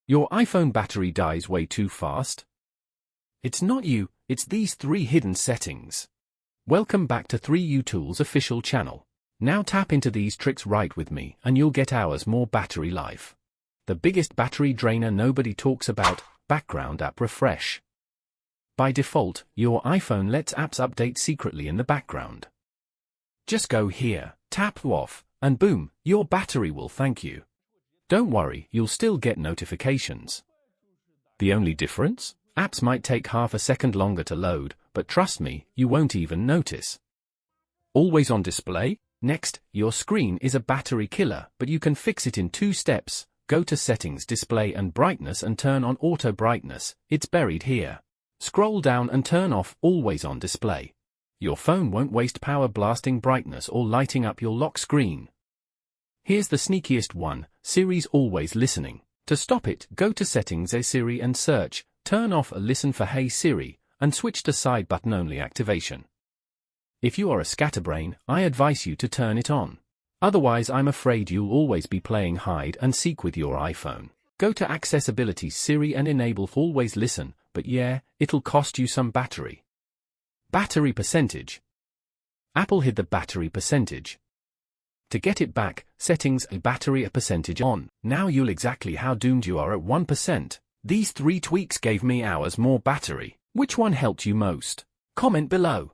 Your iPhone battery dies way too fast? It's not you, it's these 3 hidden settings. Welcome back to 3U Tools official channel. Now tap into these tricks right with me and you'll get hours more battery life. The biggest battery drainer nobody talks about, background app refresh. By default, your iPhone lets apps update secretly in the background. Just go here, tap off, and boom, your battery will thank you. Don't worry, you'll still get notifications. The only difference? Apps might take half a second longer to load, but trust me, you won't even notice. Always on display? Next, your screen is a battery killer, but you can fix it in 2 steps. Go to Settings, Display and Brightness and turn on Auto Brightness. It's buried here. Scroll down and turn off Always on Display. Your phone won't waste power blasting brightness or lighting up your lock screen. Here's the sneakiest one, Siri's always listening. To stop it, go to Settings, Siri and search, turn off a Listen for Hey Siri, and switch to side button only activation. If you are a scatterbrain, I advise you to turn it on. Otherwise I'm afraid you'll always be playing hide and seek with your iPhone. Go to Accessibility Siri and enable Always Listen, but yeah, it'll cost you some battery. Battery percentage. Apple hid the battery percentage. To get it back, Settings, Battery percentage on. Now you'll exactly how doomed you are at 1%. These 3 tweaks gave me hours more battery. Which one helped you most? Comment below.